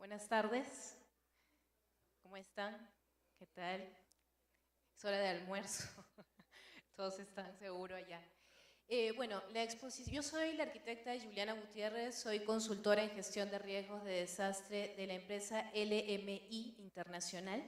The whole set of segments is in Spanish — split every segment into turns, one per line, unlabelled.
Buenas tardes. ¿Cómo están? ¿Qué tal? Es hora de almuerzo. Todos están seguro allá. Bueno, la exposición. Yo soy la arquitecta Juliana Gutiérrez, soy consultora en gestión de riesgos de desastre de la empresa LMI Internacional.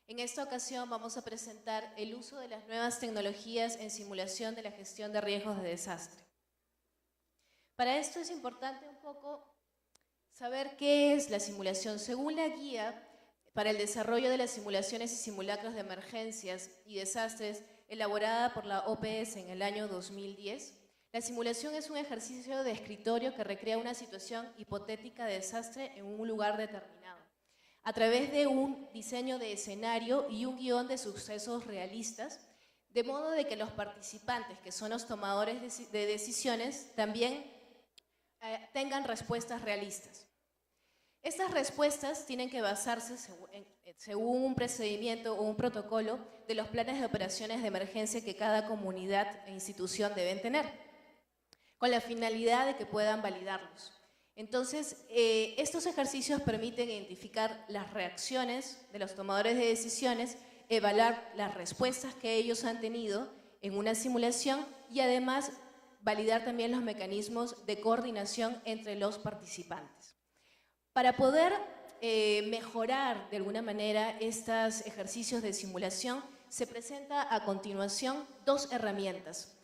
En esta ocasión vamos a presentar el uso de las nuevas tecnologías en simulación de la gestión de riesgos de desastre. Para esto es importante un poco saber qué es la simulación. Según la guía para el desarrollo de las simulaciones y simulacros de emergencias y desastres elaborada por la OPS en el año 2010, la simulación es un ejercicio de escritorio que recrea una situación hipotética de desastre en un lugar determinado, a través de un diseño de escenario y un guión de sucesos realistas, de modo de que los participantes, que son los tomadores de decisiones, también tengan respuestas realistas. Estas respuestas tienen que basarse según un procedimiento o un protocolo de los planes de operaciones de emergencia que cada comunidad e institución deben tener, con la finalidad de que puedan validarlos. Entonces, estos ejercicios permiten identificar las reacciones de los tomadores de decisiones, evaluar las respuestas que ellos han tenido en una simulación y además validar también los mecanismos de coordinación entre los participantes. Para poder mejorar de alguna manera estos ejercicios de simulación, se presenta a continuación dos herramientas.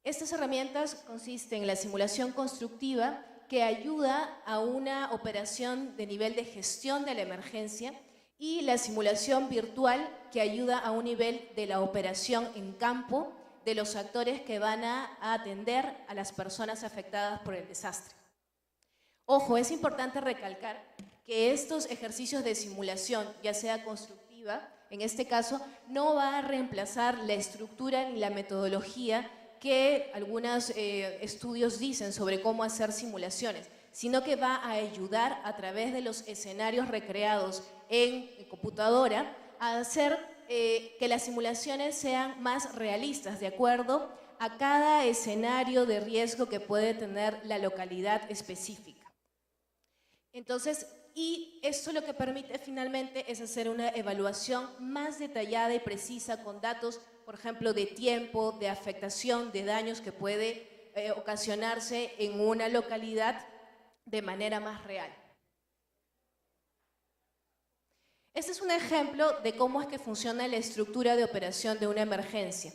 Estas herramientas consisten en la simulación constructiva, que ayuda a una operación de nivel de gestión de la emergencia, y la simulación virtual, que ayuda a un nivel de la operación en campo de los actores que van a atender a las personas afectadas por el desastre. Ojo, es importante recalcar que estos ejercicios de simulación, ya sea constructiva, en este caso, no va a reemplazar la estructura ni la metodología que algunos estudios dicen sobre cómo hacer simulaciones, sino que va a ayudar a través de los escenarios recreados en computadora a hacer que las simulaciones sean más realistas, de acuerdo a cada escenario de riesgo que puede tener la localidad específica. Entonces, y esto lo que permite finalmente es hacer una evaluación más detallada y precisa con datos, por ejemplo, de tiempo, de afectación, de daños que puede ocasionarse en una localidad de manera más real. Este es un ejemplo de cómo es que funciona la estructura de operación de una emergencia.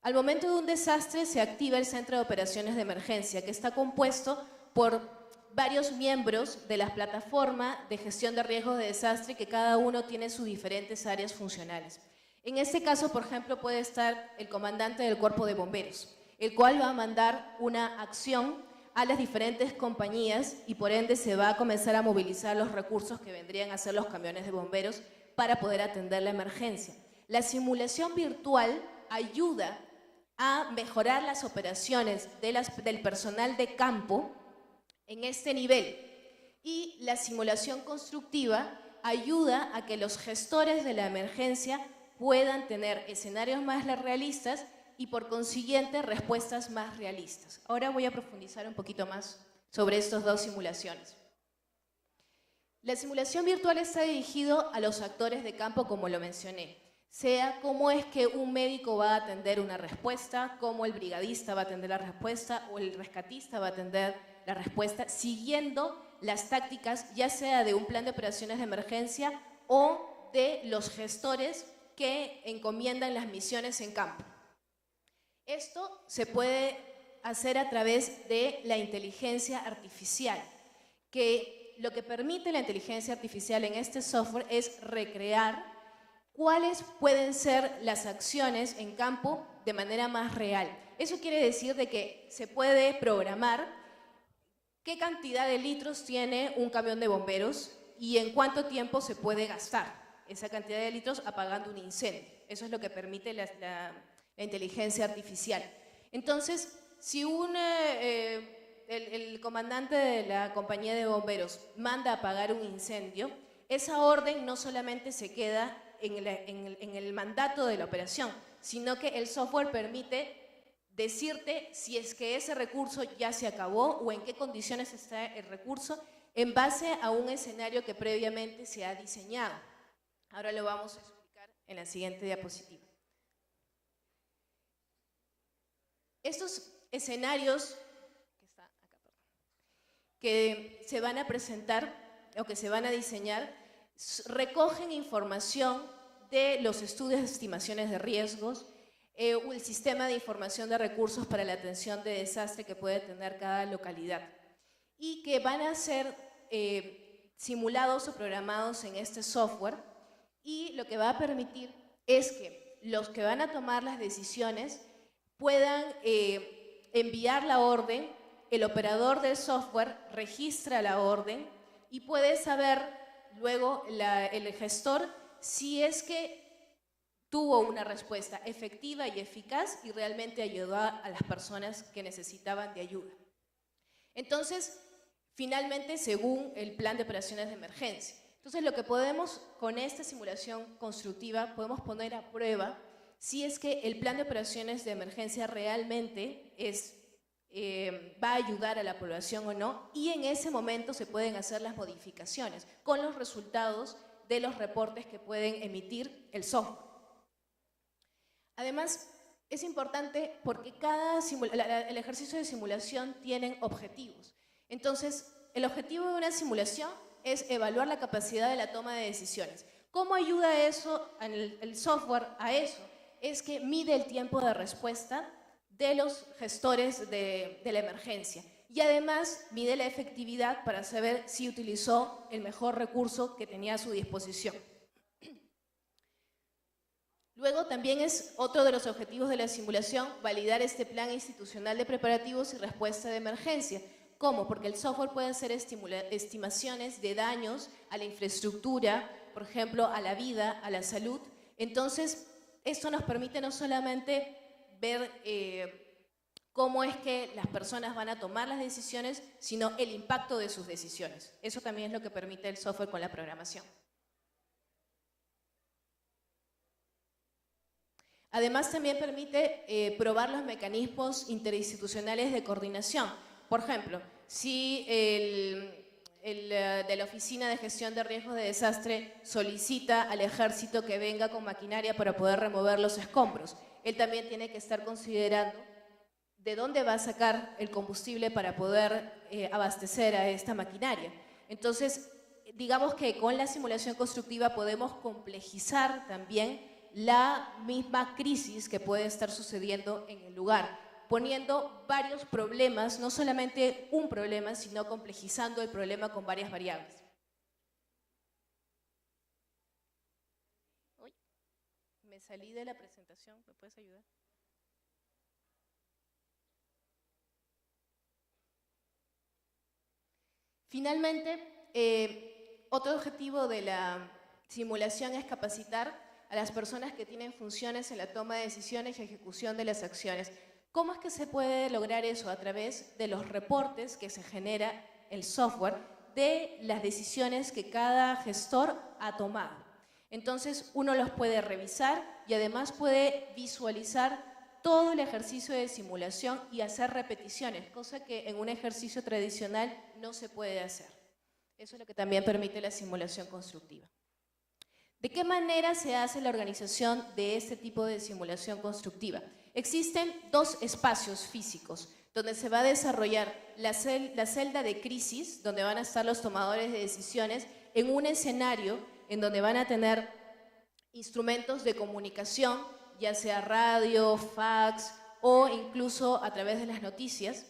Al momento de un desastre se activa el Centro de Operaciones de Emergencia, que está compuesto por varios miembros de la plataforma de gestión de riesgos de desastre, que cada uno tiene sus diferentes áreas funcionales. En este caso, por ejemplo, puede estar el comandante del Cuerpo de Bomberos, el cual va a mandar una acción a las diferentes compañías y por ende se va a comenzar a movilizar los recursos que vendrían a ser los camiones de bomberos para poder atender la emergencia. La simulación virtual ayuda a mejorar las operaciones del personal de campo en este nivel, y la simulación constructiva ayuda a que los gestores de la emergencia puedan tener escenarios más realistas y por consiguiente respuestas más realistas. Ahora voy a profundizar un poquito más sobre estas dos simulaciones. La simulación virtual está dirigido a los actores de campo, como lo mencioné, sea cómo es que un médico va a atender una respuesta, cómo el brigadista va a atender la respuesta o el rescatista va a atender la respuesta, siguiendo las tácticas ya sea de un plan de operaciones de emergencia o de los gestores que encomiendan las misiones en campo. Esto se puede hacer a través de la inteligencia artificial, que lo que permite la inteligencia artificial en este software es recrear cuáles pueden ser las acciones en campo de manera más real. Eso quiere decir de que se puede programar qué cantidad de litros tiene un camión de bomberos y en cuánto tiempo se puede gastar esa cantidad de litros apagando un incendio. Eso es lo que permite la inteligencia artificial. Entonces, si el comandante de la compañía de bomberos manda a apagar un incendio, esa orden no solamente se queda en el mandato de la operación, sino que el software permite decirte si es que ese recurso ya se acabó o en qué condiciones está el recurso, en base a un escenario que previamente se ha diseñado. Ahora lo vamos a explicar en la siguiente diapositiva. Estos escenarios que se van a presentar o que se van a diseñar recogen información de los estudios de estimaciones de riesgos, o el sistema de información de recursos para la atención de desastre que puede tener cada localidad, y que van a ser simulados o programados en este software, y lo que va a permitir es que los que van a tomar las decisiones puedan enviar la orden, el operador del software registra la orden y puede saber luego el gestor si es que tuvo una respuesta efectiva y eficaz y realmente ayudó a las personas que necesitaban de ayuda. Entonces, finalmente, según el plan de operaciones de emergencia. Entonces, lo que podemos, con esta simulación constructiva, podemos poner a prueba si es que el plan de operaciones de emergencia realmente va a ayudar a la población o no, y en ese momento se pueden hacer las modificaciones con los resultados de los reportes que pueden emitir el software. Además, es importante porque el ejercicio de simulación tiene objetivos. Entonces, el objetivo de una simulación es evaluar la capacidad de la toma de decisiones. ¿Cómo ayuda eso, el software a eso? Es que mide el tiempo de respuesta de los gestores de la emergencia y además mide la efectividad para saber si utilizó el mejor recurso que tenía a su disposición. Luego también es otro de los objetivos de la simulación validar este plan institucional de preparativos y respuesta de emergencia. ¿Cómo? Porque el software puede hacer estimaciones de daños a la infraestructura, por ejemplo, a la vida, a la salud. Entonces, esto nos permite no solamente ver cómo es que las personas van a tomar las decisiones, sino el impacto de sus decisiones. Eso también es lo que permite el software con la programación. Además, también permite probar los mecanismos interinstitucionales de coordinación. Por ejemplo, si de la Oficina de Gestión de Riesgos de Desastre solicita al ejército que venga con maquinaria para poder remover los escombros, él también tiene que estar considerando de dónde va a sacar el combustible para poder abastecer a esta maquinaria. Entonces, digamos que con la simulación constructiva podemos complejizar también la misma crisis que puede estar sucediendo en el lugar, poniendo varios problemas, no solamente un problema, sino complejizando el problema con varias variables. Uy, me salí de la presentación, ¿me puedes ayudar? Finalmente, otro objetivo de la simulación es capacitar a las personas que tienen funciones en la toma de decisiones y ejecución de las acciones. ¿Cómo es que se puede lograr eso? A través de los reportes que se genera el software de las decisiones que cada gestor ha tomado. Entonces, uno los puede revisar y además puede visualizar todo el ejercicio de simulación y hacer repeticiones, cosa que en un ejercicio tradicional no se puede hacer. Eso es lo que también permite la simulación constructiva. ¿De qué manera se hace la organización de este tipo de simulación constructiva? Existen dos espacios físicos donde se va a desarrollar la celda de crisis, donde van a estar los tomadores de decisiones, en un escenario en donde van a tener instrumentos de comunicación, ya sea radio, fax o incluso a través de las noticias,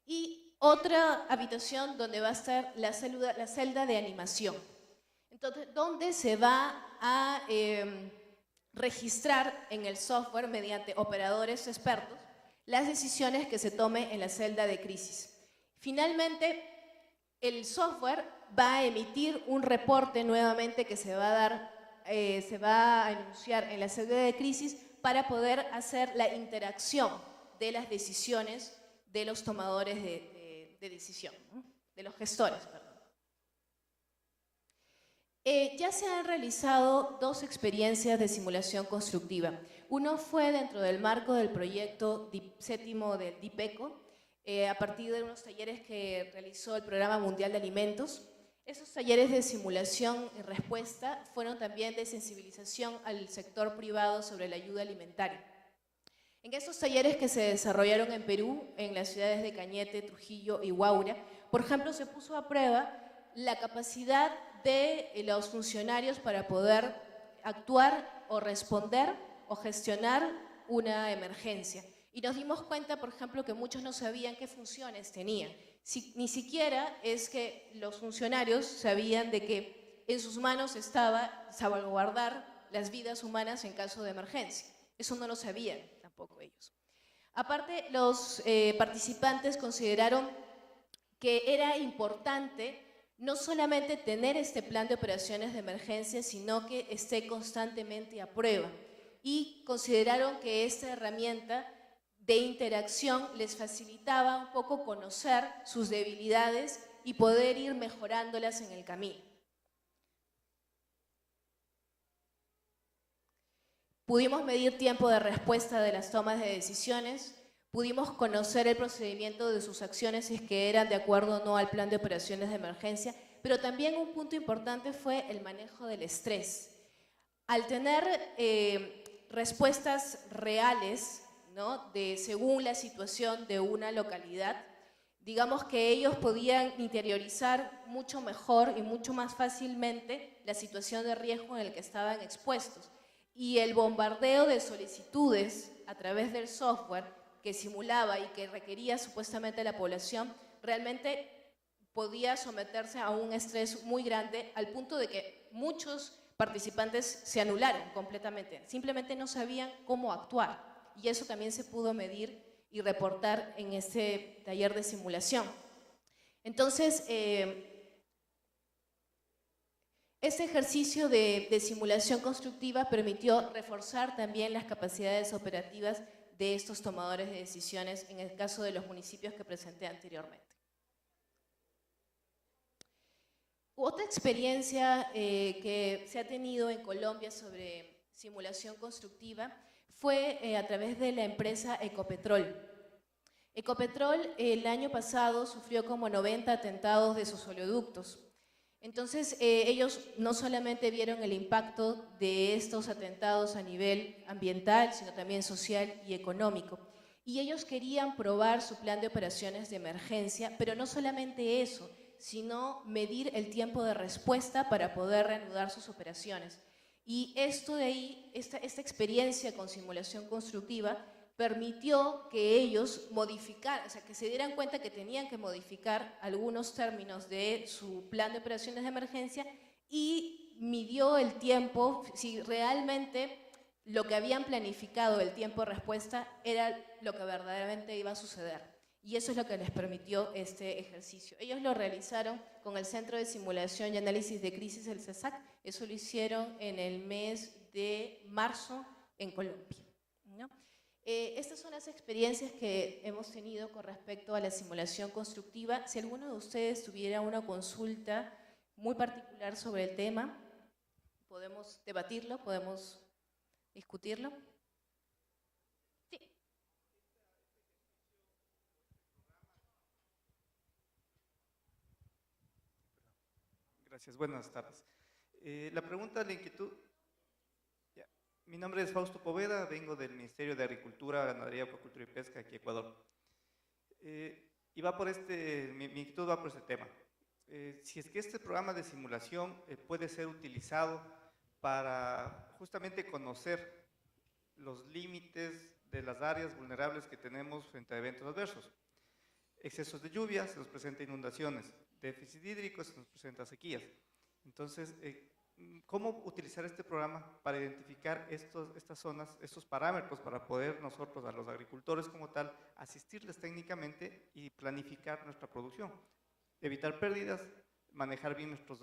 y otra habitación donde va a estar la celda de animación. Entonces, donde se va a registrar en el software mediante operadores expertos las decisiones que se tomen en la celda de crisis. Finalmente, el software va a emitir un reporte nuevamente que se va a anunciar en la celda de crisis para poder hacer la interacción de las decisiones de los tomadores de decisión, ¿no? De los gestores, perdón. Ya se han realizado dos experiencias de simulación constructiva. Uno fue dentro del marco del proyecto séptimo del DIPECO, a partir de unos talleres que realizó el Programa Mundial de Alimentos. Esos talleres de simulación y respuesta fueron también de sensibilización al sector privado sobre la ayuda alimentaria. En estos talleres que se desarrollaron en Perú, en las ciudades de Cañete, Trujillo y Huaura, por ejemplo, se puso a prueba la capacidad de los funcionarios para poder actuar o responder o gestionar una emergencia. Y nos dimos cuenta, por ejemplo, que muchos no sabían qué funciones tenían. Ni siquiera es que los funcionarios sabían de que en sus manos estaba salvaguardar las vidas humanas en caso de emergencia. Eso no lo sabían tampoco ellos. Aparte, los participantes consideraron que era importante no solamente tener este plan de operaciones de emergencia, sino que esté constantemente a prueba. Y consideraron que esta herramienta de interacción les facilitaba un poco conocer sus debilidades y poder ir mejorándolas en el camino. Pudimos medir tiempo de respuesta de las tomas de decisiones, pudimos conocer el procedimiento de sus acciones si es que eran de acuerdo o no al plan de operaciones de emergencia, pero también un punto importante fue el manejo del estrés. Al tener respuestas reales, ¿no?, según la situación de una localidad, digamos que ellos podían interiorizar mucho mejor y mucho más fácilmente la situación de riesgo en el que estaban expuestos. Y el bombardeo de solicitudes a través del software que simulaba y que requería supuestamente la población, realmente podía someterse a un estrés muy grande, al punto de que muchos participantes se anularon completamente, simplemente no sabían cómo actuar. Y eso también se pudo medir y reportar en ese taller de simulación. Entonces, este ejercicio de simulación constructiva permitió reforzar también las capacidades operativas de estos tomadores de decisiones en el caso de los municipios que presenté anteriormente. Otra experiencia que se ha tenido en Colombia sobre simulación constructiva fue a través de la empresa Ecopetrol. Ecopetrol el año pasado sufrió como 90 atentados de sus oleoductos. Entonces ellos no solamente vieron el impacto de estos atentados a nivel ambiental, sino también social y económico. Y ellos querían probar su plan de operaciones de emergencia, pero no solamente eso, sino medir el tiempo de respuesta para poder reanudar sus operaciones. Y esto de ahí, esta experiencia con simulación constructiva permitió que ellos modificaran, o sea, que se dieran cuenta que tenían que modificar algunos términos de su plan de operaciones de emergencia, y midió el tiempo, si realmente lo que habían planificado, el tiempo de respuesta, era lo que verdaderamente iba a suceder. Y eso es lo que les permitió este ejercicio. Ellos lo realizaron con el Centro de Simulación y Análisis de Crisis, el CESAC. Eso lo hicieron en el mes de marzo en Colombia, ¿no? Estas son las experiencias que hemos tenido con respecto a la simulación constructiva. Si alguno de ustedes tuviera una consulta muy particular sobre el tema, podemos debatirlo, podemos discutirlo. Sí.
Gracias, buenas tardes. La pregunta, la inquietud. Ya. Mi nombre es Fausto Poveda, vengo del Ministerio de Agricultura, Ganadería, Acuacultura y Pesca, aquí en Ecuador. Y va por mi inquietud va por este tema. Si es que este programa de simulación puede ser utilizado para justamente conocer los límites de las áreas vulnerables que tenemos frente a eventos adversos. Excesos de lluvia, se nos presenta inundaciones; déficit hídrico, se nos presenta sequías. Entonces, ¿cómo utilizar este programa para identificar estas zonas, estos parámetros, para poder nosotros, a los agricultores como tal, asistirles técnicamente y planificar nuestra producción? Evitar pérdidas, manejar bien nuestros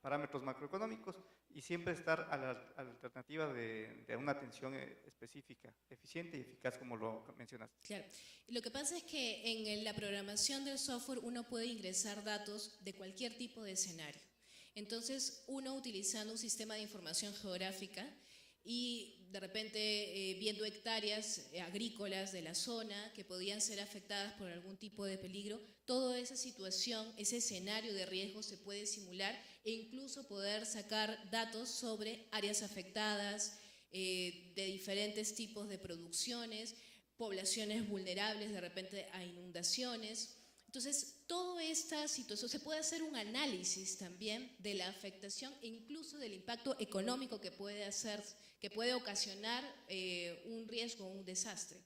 parámetros macroeconómicos y siempre estar a la alternativa de una atención específica, eficiente y eficaz, como lo mencionaste.
Claro. Lo que pasa es que en la programación del software uno puede ingresar datos de cualquier tipo de escenario. Entonces, uno, utilizando un sistema de información geográfica,
y de repente viendo hectáreas agrícolas de la zona que podían ser afectadas por algún tipo de peligro, toda esa situación, ese escenario de riesgo se puede simular e incluso poder sacar datos sobre áreas afectadas, de diferentes tipos de producciones, poblaciones vulnerables de repente a inundaciones. Entonces, toda esta situación, se puede hacer un análisis también de la afectación e incluso del impacto económico que puede ocasionar un riesgo o un desastre.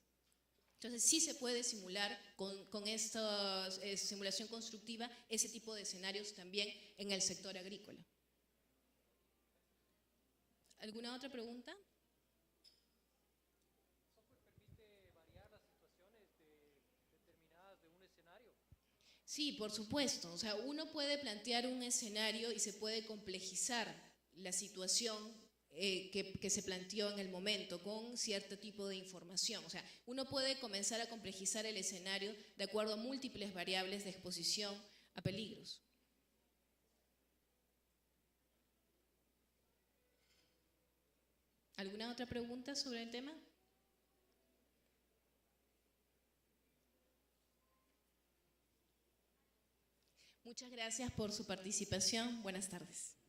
Entonces, sí se puede simular con esta simulación constructiva ese tipo de escenarios también en el sector agrícola. ¿Alguna otra pregunta? Sí, por supuesto. O sea, uno puede plantear un escenario y se puede complejizar la situación que se planteó en el momento con cierto tipo de información. O sea, uno puede comenzar a complejizar el escenario de acuerdo a múltiples variables de exposición a peligros. ¿Alguna otra pregunta sobre el tema? Muchas gracias por su participación. Buenas tardes.